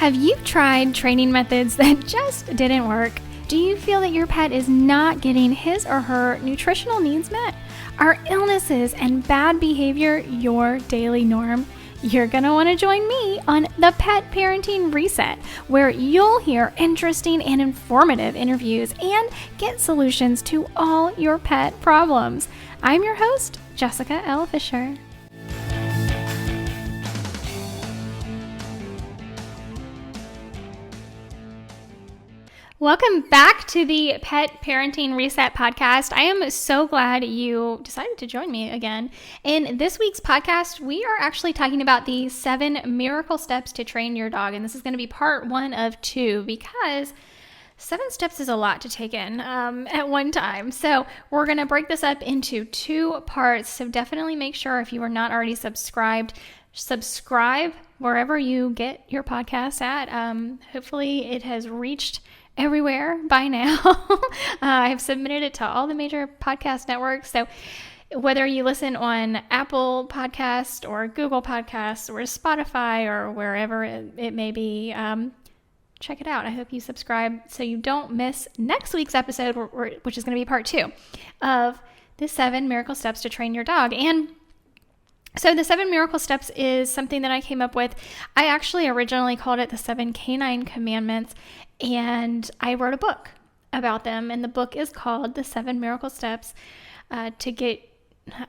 Have you tried training methods that just didn't work? Do you feel that your pet is not getting his or her nutritional needs met? Are illnesses and bad behavior your daily norm? You're going to want to join me on the Pet Parenting Reset, where you'll hear interesting and informative interviews and get solutions to all your pet problems. I'm your host, Jessica L. Fisher. Welcome back to the Pet Parenting Reset podcast. I am so glad you decided to join me again. In this week's podcast, we are actually talking about the 7 miracle steps to train your dog. And this is going to be part 1 of 2 because 7 steps is a lot to take in at one time. So we're going to break this up into 2 parts. So definitely make sure if you are not already subscribe wherever you get your podcast at. Hopefully it has reached everywhere by now. I've submitted it to all the major podcast networks. So whether you listen on Apple Podcast or Google Podcasts or Spotify or wherever it may be, check it out. I hope you subscribe so you don't miss next week's episode, which is going to be part 2 of the 7 miracle steps to train your dog. And so the 7 miracle steps is something that I came up with. I actually originally called it the 7 Canine Commandments, and I wrote a book about them. And the book is called The 7 Miracle Steps to get,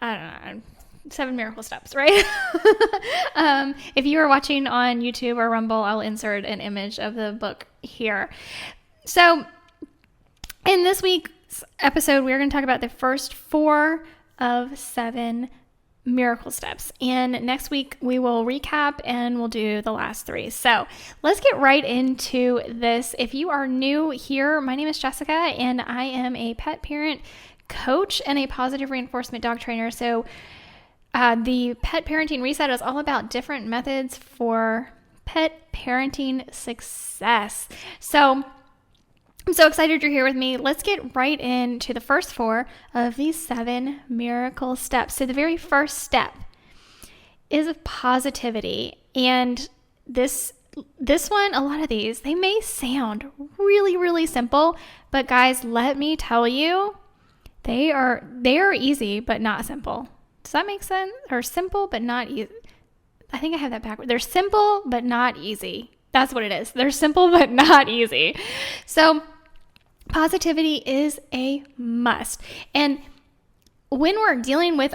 7 miracle steps, right? If you are watching on YouTube or Rumble, I'll insert an image of the book here. So in this week's episode, we're going to talk about the first 4 of 7 miracle steps. And next week we will recap and we'll do the last 3. So let's get right into this. If you are new here, my name is Jessica and I am a pet parent coach and a positive reinforcement dog trainer. So the Pet Parenting Reset is all about different methods for pet parenting success. So I'm so excited you're here with me. Let's get right into the first 4 of these 7 miracle steps. So the very first step is positivity. And this one, a lot of these, they may sound really, really simple, but guys, let me tell you, they are easy, but not simple. Does that make sense? Or simple, but not easy. I think I have that backward. They're simple, but not easy. That's what it is. They're simple, but not easy. So positivity is a must. And when we're dealing with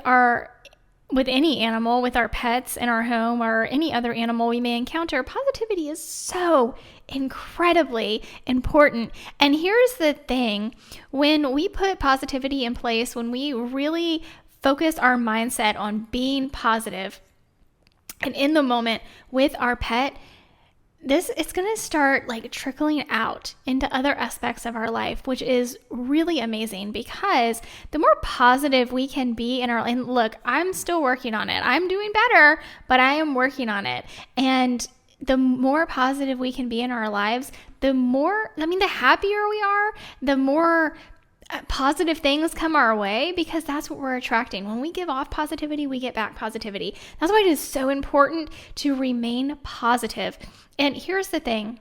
any animal, with our pets in our home or any other animal we may encounter, positivity is so incredibly important. And here's the thing, when we put positivity in place, when we really focus our mindset on being positive and in the moment with our pet, it's going to start like trickling out into other aspects of our life, which is really amazing because the more positive we can be and look, I'm still working on it. I'm doing better, but I am working on it. And the more positive we can be in our lives, the happier we are, the more positive things come our way because that's what we're attracting. When we give off positivity, we get back positivity. That's why it is so important to remain positive. And here's the thing.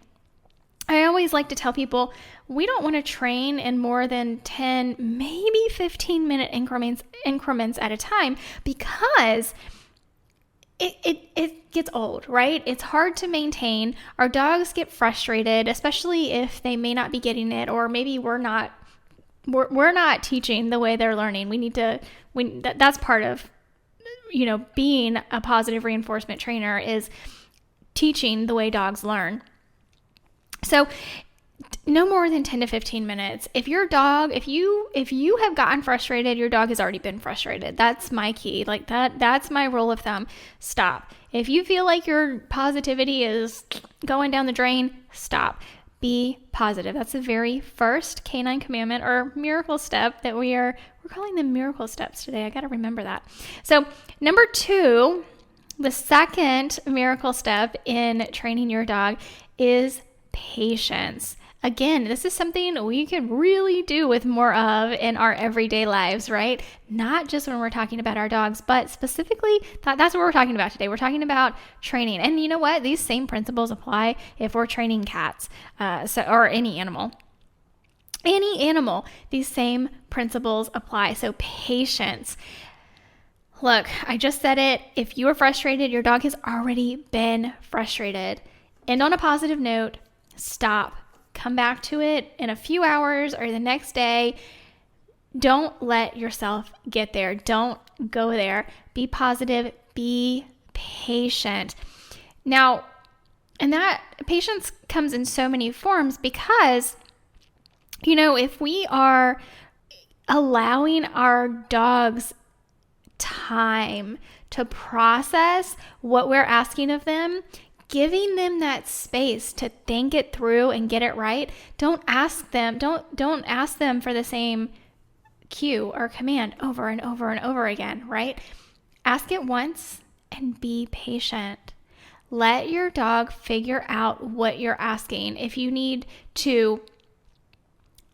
I always like to tell people we don't want to train in more than 10, maybe 15-minute increments at a time because it gets old, right? It's hard to maintain. Our dogs get frustrated, especially if they may not be getting it, or maybe we're not teaching the way they're learning. That's part of, being a positive reinforcement trainer is teaching the way dogs learn. So no more than 10 to 15 minutes. If your dog, if you have gotten frustrated, your dog has already been frustrated. That's my key. Like that's my rule of thumb. Stop. If you feel like your positivity is going down the drain, stop. Be positive. That's the very first canine commandment or miracle step that we're calling them miracle steps today. I got to remember that. So number 2, the second miracle step in training your dog is patience. Again, this is something we can really do with more of in our everyday lives, right? Not just when we're talking about our dogs, but specifically, that's what we're talking about today. We're talking about training. And you know what? These same principles apply if we're training cats or any animal. Any animal, these same principles apply. So patience. Look, I just said it. If you are frustrated, your dog has already been frustrated. And on a positive note, stop. Come back to it in a few hours or the next day. Don't let yourself get there. Don't go there. Be positive. Be patient. Now, and that patience comes in so many forms because, if we are allowing our dogs time to process what we're asking of them, giving them that space to think it through and get it right. Don't ask them for the same cue or command over and over and over again, right? Ask it once and be patient. Let your dog figure out what you're asking. If you need to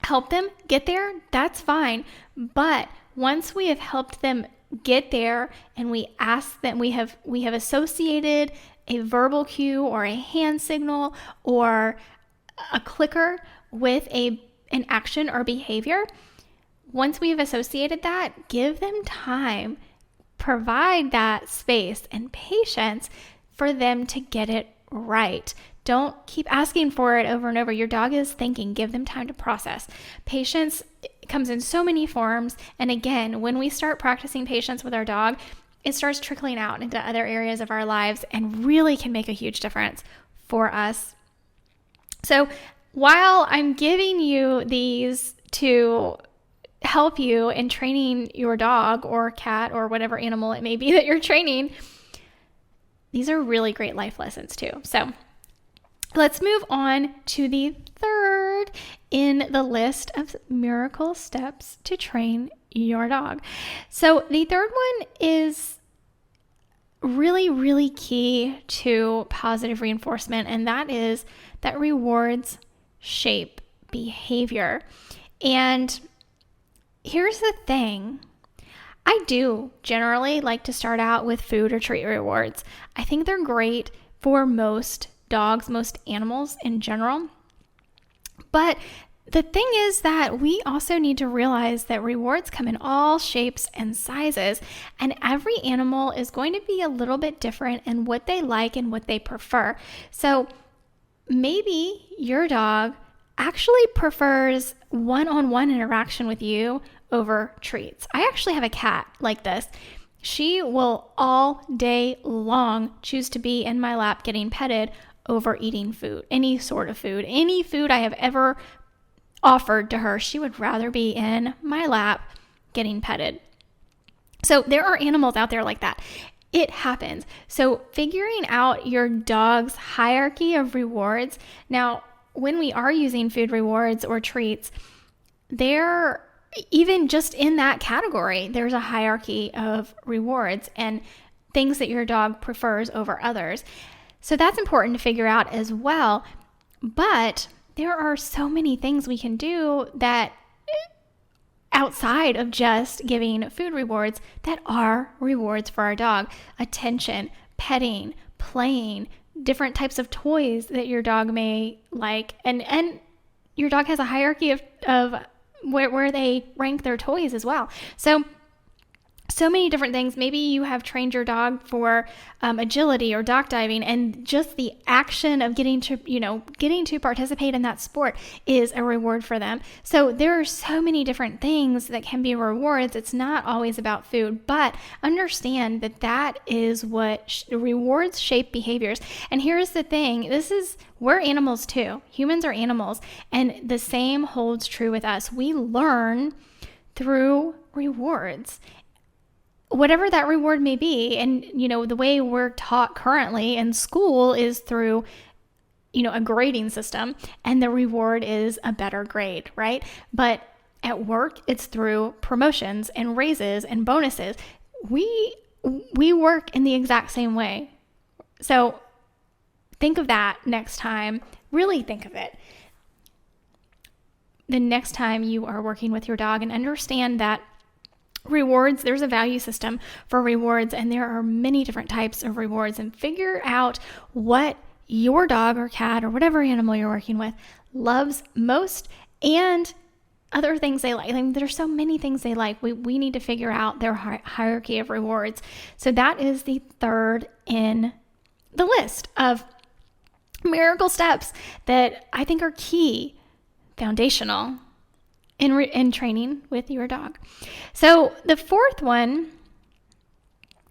help them get there, that's fine. But once we have helped them get there and we ask them, we have associated a verbal cue or a hand signal or a clicker with an action or behavior. Once we've associated that, give them time, provide that space and patience for them to get it right. Don't keep asking for it over and over. Your dog is thinking. Give them time to process. Patience comes in so many forms. And again, when we start practicing patience with our dog, it starts trickling out into other areas of our lives and really can make a huge difference for us. So while I'm giving you these to help you in training your dog or cat or whatever animal it may be that you're training, these are really great life lessons too. So let's move on to the third in the list of miracle steps to train your dog. So the third one is really, really key to positive reinforcement, and that is that rewards shape behavior. And here's the thing. I do generally like to start out with food or treat rewards. I think they're great for most dogs, most animals in general. But the thing is that we also need to realize that rewards come in all shapes and sizes, and every animal is going to be a little bit different in what they like and what they prefer. So maybe your dog actually prefers one-on-one interaction with you over treats. I actually have a cat like this. She will all day long choose to be in my lap getting petted over eating food, any sort of food, any food I have ever offered to her. She would rather be in my lap getting petted. So there are animals out there like that. It happens. So figuring out your dog's hierarchy of rewards. Now, when we are using food rewards or treats, they're even just in that category, there's a hierarchy of rewards and things that your dog prefers over others. So that's important to figure out as well. But there are so many things we can do that outside of just giving food rewards that are rewards for our dog. Attention, petting, playing, different types of toys that your dog may like. And your dog has a hierarchy of where they rank their toys as well. So many different things. Maybe you have trained your dog for agility or dock diving, and just the action of getting to participate in that sport is a reward for them. So there are so many different things that can be rewards. It's not always about food, but understand that is what rewards shape behaviors. And here's the thing. We're animals too. Humans are animals, and the same holds true with us. We learn through rewards, whatever that reward may be. And, the way we're taught currently in school is through, a grading system, and the reward is a better grade, right? But at work, it's through promotions and raises and bonuses. We work in the exact same way. So think of that next time. Really think of it. the next time you are working with your dog, and understand that rewards, there's a value system for rewards, and there are many different types of rewards, and figure out what your dog or cat or whatever animal you're working with loves most, and other things they like. I mean, there's so many things they like. We need to figure out their hierarchy of rewards. So that is the third in the list of miracle steps that I think are key, foundational in training with your dog. So the fourth one,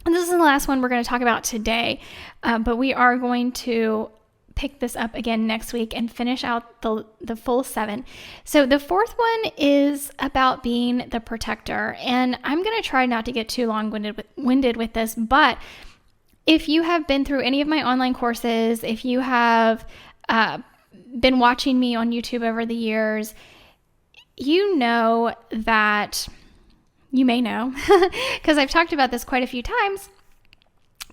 and this is the last one we're going to talk about today, but we are going to pick this up again next week and finish out the full 7. So the fourth one is about being the protector, and I'm going to try not to get too long-winded with this, but if you have been through any of my online courses, if you have been watching me on YouTube over the years, you know that, you may know, because I've talked about this quite a few times,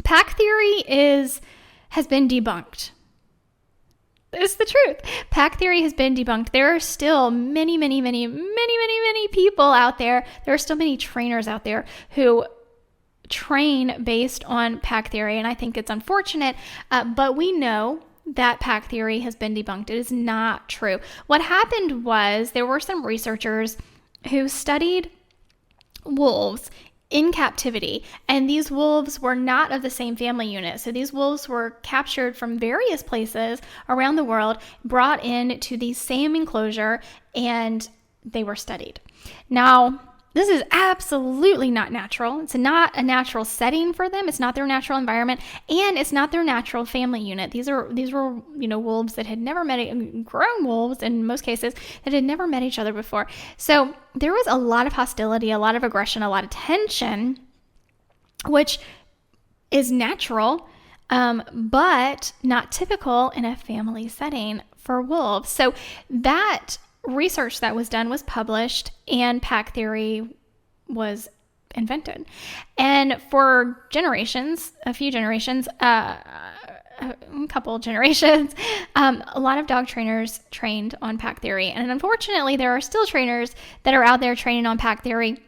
pack theory has been debunked. It's the truth. Pack theory has been debunked. There are still many people out there. There are still many trainers out there who train based on pack theory, and I think it's unfortunate, but we know that pack theory has been debunked. It is not true. What happened was there were some researchers who studied wolves in captivity, and these wolves were not of the same family unit. So these wolves were captured from various places around the world, brought in to the same enclosure, and they were studied. Now, this is absolutely not natural. It's not a natural setting for them. It's not their natural environment, and it's not their natural family unit. These were wolves that had never met, grown wolves in most cases, that had never met each other before. So there was a lot of hostility, a lot of aggression, a lot of tension, which is natural, but not typical in a family setting for wolves. So that research that was done was published, and pack theory was invented. And for generations, a couple generations, a lot of dog trainers trained on pack theory. And unfortunately, there are still trainers that are out there training on pack theory.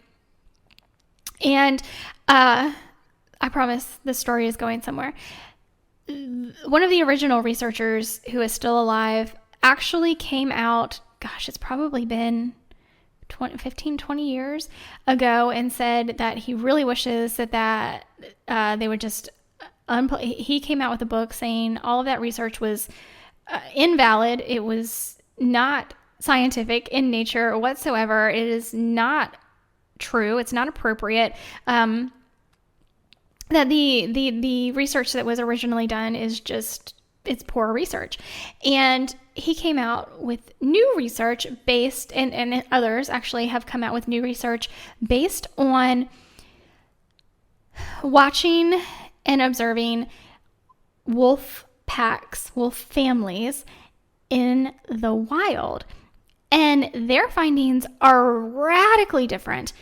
And I promise this story is going somewhere. One of the original researchers who is still alive actually came out, gosh, it's probably been 20 years ago, and said that he really wishes that they would just he came out with a book saying all of that research was invalid. It was not scientific in nature whatsoever. It is not true. It's not appropriate. That the research that was originally done is just, it's poor research. And he came out with new research based, and others actually have come out with new research based on watching and observing wolf packs, wolf families in the wild. And their findings are radically different.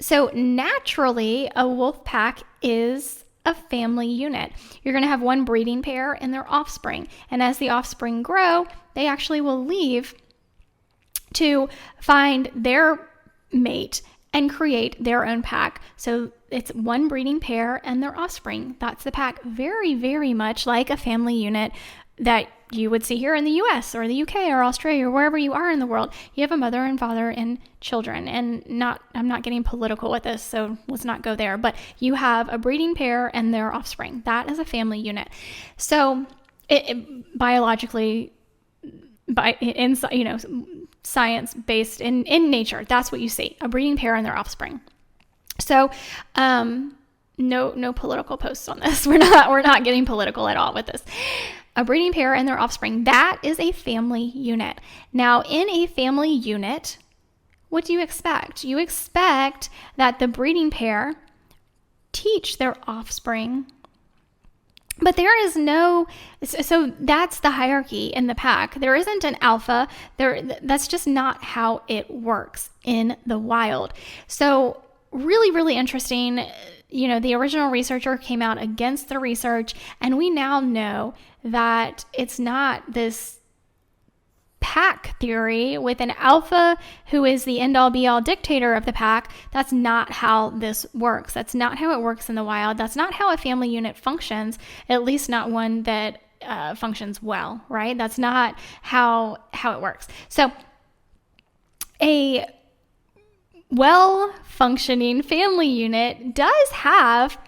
So naturally, a wolf pack is a family unit. You're going to have one breeding pair and their offspring. And as the offspring grow, they actually will leave to find their mate and create their own pack. So it's one breeding pair and their offspring. That's the pack. Very, very much like a family unit that you would see here in the US or the UK or Australia or wherever you are in the world. You have a mother and father and children, and I'm not getting political with this, so let's not go there, but you have a breeding pair and their offspring. That is a family unit. So it biologically, science based in nature, that's what you see, a breeding pair and their offspring. So no political posts on this. We're not getting political at all with this. A breeding pair and their offspring, that is a family unit. Now, in a family unit, what do you expect? You expect that the breeding pair teach their offspring, but there is no, so that's the hierarchy in the pack. There isn't an alpha. That's just not how it works in the wild. So really, really interesting. The original researcher came out against the research, and we now know that it's not this pack theory with an alpha who is the end all be all dictator of the pack. That's not how this works. That's not how it works in the wild. That's not how a family unit functions, at least not one that functions well, right? That's not how it works. So a well-functioning family unit does have,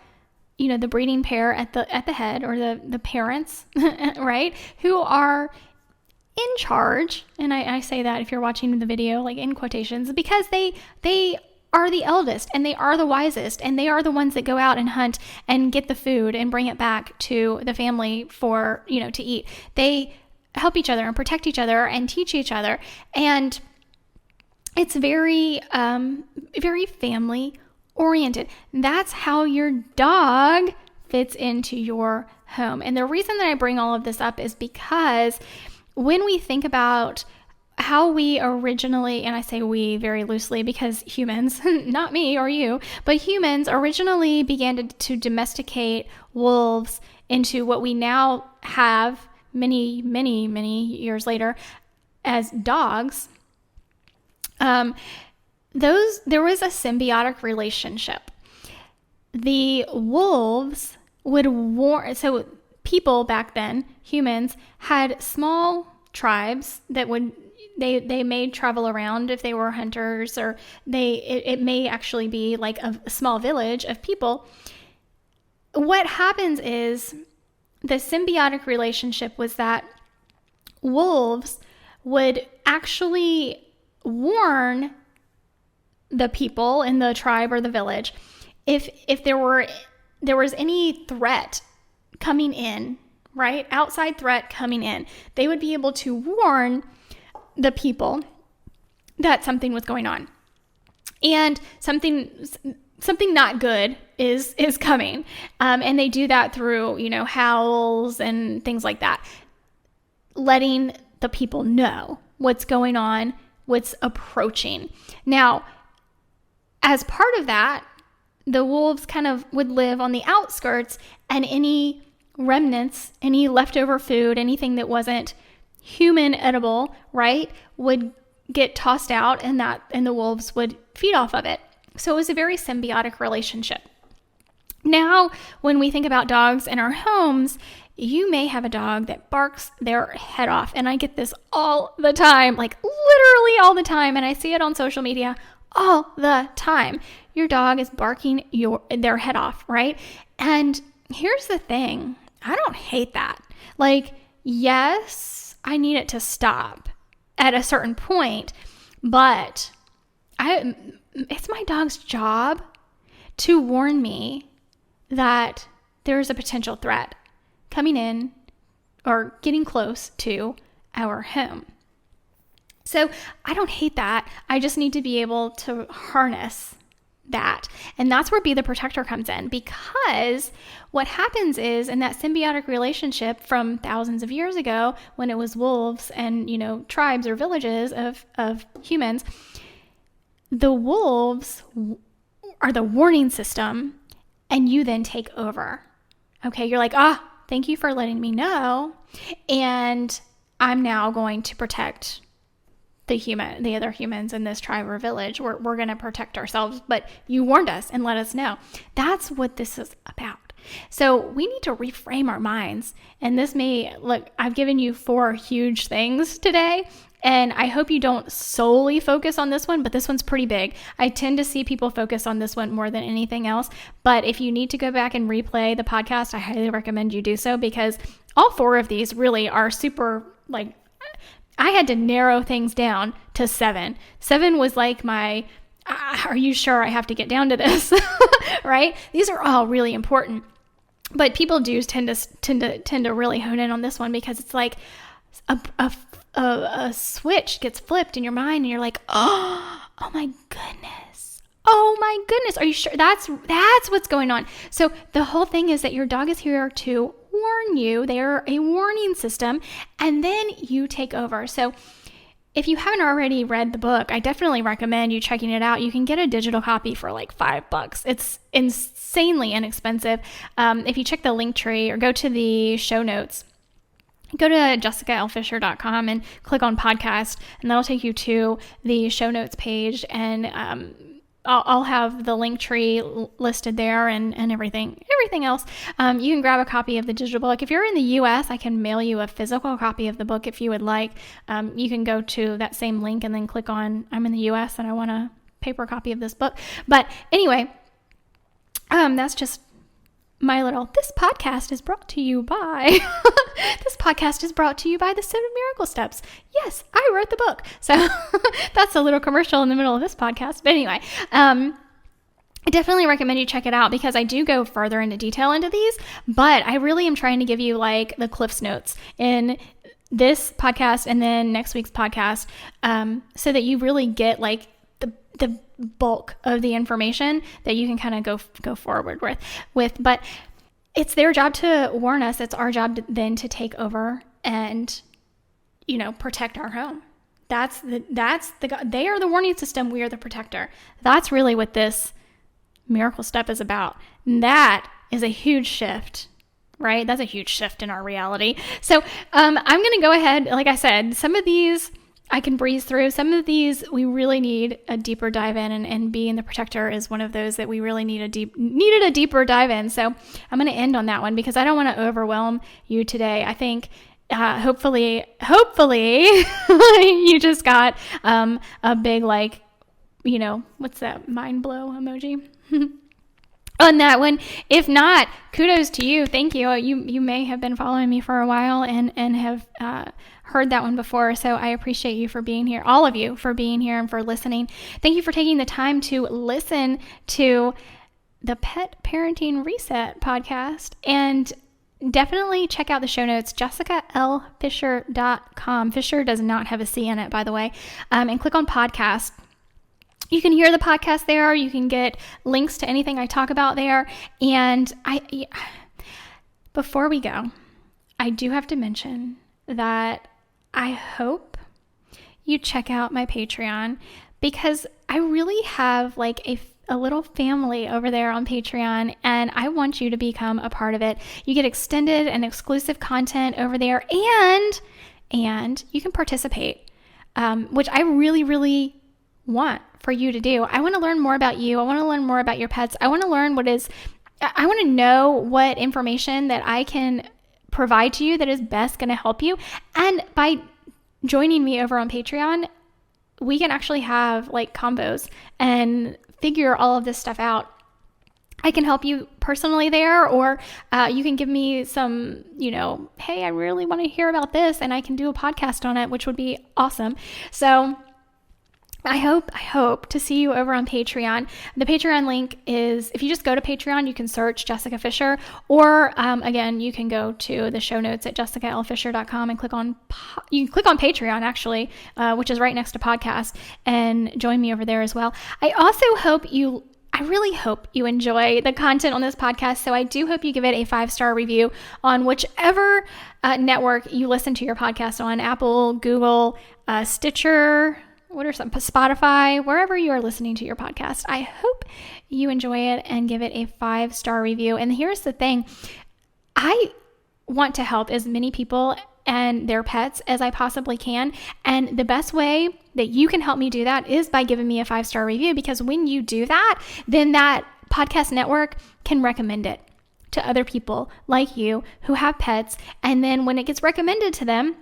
the breeding pair at the head, or the parents, right, who are in charge. And I say that, if you're watching the video, like in quotations, because they are the eldest and they are the wisest, and they are the ones that go out and hunt and get the food and bring it back to the family for, to eat. They help each other and protect each other and teach each other. And it's very, very family oriented. That's how your dog fits into your home. And the reason that I bring all of this up is because when we think about how we originally, and I say we very loosely because humans, not me or you, but humans originally began to domesticate wolves into what we now have many, many, many years later as dogs. There was a symbiotic relationship. The wolves would warn, so people back then, humans, had small tribes that they may travel around if they were hunters, or it may actually be like a small village of people. What happens is the symbiotic relationship was that wolves would actually warn the people in the tribe or the village if there was any threat coming in, right? Outside threat coming in. They would be able to warn the people that something was going on. And something not good is coming. And they do that through, howls and things like that. Letting the people know what's going on, what's approaching. Now, as part of that, the wolves kind of would live on the outskirts, and any remnants, any leftover food, anything that wasn't human edible, right, would get tossed out, and the wolves would feed off of it. So it was a very symbiotic relationship. Now, when we think about dogs in our homes, you may have a dog that barks their head off. And I get this all the time, like literally all the time. And I see it on social media all the time. Your dog is barking their head off, right? And here's the thing. I don't hate that. Like, yes, I need it to stop at a certain point, but it's my dog's job to warn me that there's a potential threat coming in or getting close to our home. So I don't hate that. I just need to be able to harness that. And that's where Be the Protector comes in, because what happens is, in that symbiotic relationship from thousands of years ago, when it was wolves and, tribes or villages of humans, the wolves are the warning system, and you then take over. Okay, you're like, thank you for letting me know, and I'm now going to protect the other humans in this tribe or village. We're going to protect ourselves, but you warned us and let us know. That's what this is about. So we need to reframe our minds. And this I've given you 4 huge things today, and I hope you don't solely focus on this one, but this one's pretty big. I tend to see people focus on this one more than anything else. But if you need to go back and replay the podcast, I highly recommend you do so, because all 4 of these really are super, I had to narrow things down to 7. 7 was like my, are you sure I have to get down to this? Right? These are all really important. But people do tend to really hone in on this one, because it's like a switch gets flipped in your mind, and you're like, oh my goodness. Oh my goodness. Are you sure? That's what's going on. So the whole thing is that your dog is here to warn you. They are a warning system, and then you take over. So if you haven't already read the book, I definitely recommend you checking it out. You can get a digital copy for like $5. It's insanely inexpensive. If you check the link tree or go to the show notes, go to jessicalfisher.com and click on podcast, and that'll take you to the show notes page, and I'll have the link tree listed there and everything else. You can grab a copy of the digital book. If you're in the U.S., I can mail you a physical copy of the book if you would like. You can go to that same link and then click on, I'm in the U.S. and I want a paper copy of this book. But anyway, that's just this podcast is brought to you by, this podcast is brought to you by the 7 Miracle Steps. Yes, I wrote the book. So that's a little commercial in the middle of this podcast. But anyway, I definitely recommend you check it out because I do go further into detail into these, but I really am trying to give you like the Cliff's Notes in this podcast and then next week's podcast, so that you really get like the bulk of the information that you can kind of go forward with. But it's their job to warn us. It's our job then to take over and, protect our home. They are the warning system. We are the protector. That's really what this miracle step is about. And that is a huge shift, right? That's a huge shift in our reality. So I'm going to go ahead. Like I said, some of these I can breeze through. Some of these we really need a deeper dive in, and being the protector is one of those that we really needed a deeper dive in. So I'm going to end on that one because I don't want to overwhelm you today. I think hopefully you just got a big what's that mind blow emoji on that one. If not, kudos to you. Thank you. You may have been following me for a while and have heard that one before. So I appreciate you for being here, all of you for being here and for listening. Thank you for taking the time to listen to the Pet Parenting Reset podcast, and definitely check out the show notes, jessicalfisher.com. Fisher does not have a C in it, by the way, and click on podcast. You can hear the podcast there. You can get links to anything I talk about there. And before we go, I do have to mention that I hope you check out my Patreon, because I really have like a little family over there on Patreon, and I want you to become a part of it. You get extended and exclusive content over there, and you can participate, which I really, really want for you to do. I want to learn more about you. I want to learn more about your pets. I want to learn I want to know what information that I can provide to you that is best going to help you. And by joining me over on Patreon, we can actually have like combos and figure all of this stuff out. I can help you personally there, or you can give me some, hey, I really want to hear about this, and I can do a podcast on it, which would be awesome. So I hope to see you over on Patreon. The Patreon link is, if you just go to Patreon, you can search Jessica Fisher, or again, you can go to the show notes at jessicalfisher.com and you can click on Patreon actually, which is right next to podcast, and join me over there as well. I really hope you enjoy the content on this podcast. So I do hope you give it a 5-star review on whichever network you listen to your podcast on, Apple, Google, Stitcher, Spotify, wherever you are listening to your podcast. I hope you enjoy it and give it a 5-star review. And here's the thing. I want to help as many people and their pets as I possibly can. And the best way that you can help me do that is by giving me a 5-star review, because when you do that, then that podcast network can recommend it to other people like you who have pets. And then when it gets recommended to them,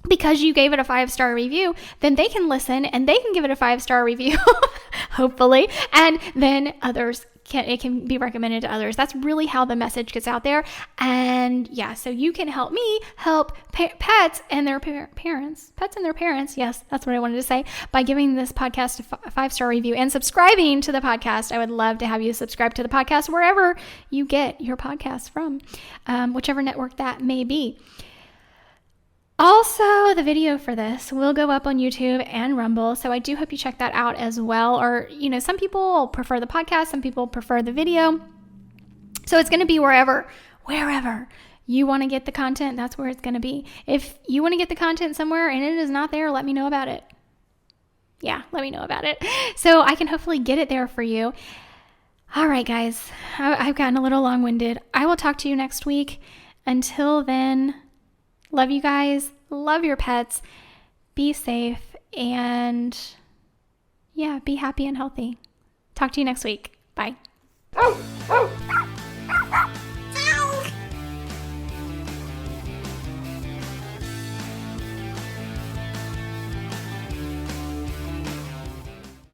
because you gave it a 5-star review, then they can listen and they can give it a 5-star review, hopefully, and then it can be recommended to others. That's really how the message gets out there. And yeah, so you can help me help pets and their parents. Yes, that's what I wanted to say, by giving this podcast a 5-star review and subscribing to the podcast. I would love to have you subscribe to the podcast wherever you get your podcasts from, whichever network that may be. Also, the video for this will go up on YouTube and Rumble, so I do hope you check that out as well. Or, some people prefer the podcast, some people prefer the video. So it's going to be wherever you want to get the content, that's where it's going to be. If you want to get the content somewhere and it is not there, let me know about it. Yeah, let me know about it, so I can hopefully get it there for you. All right, guys, I've gotten a little long-winded. I will talk to you next week. Until then, Love you guys. Love your pets. Be safe. And yeah, be happy and healthy. Talk to you next week. Bye.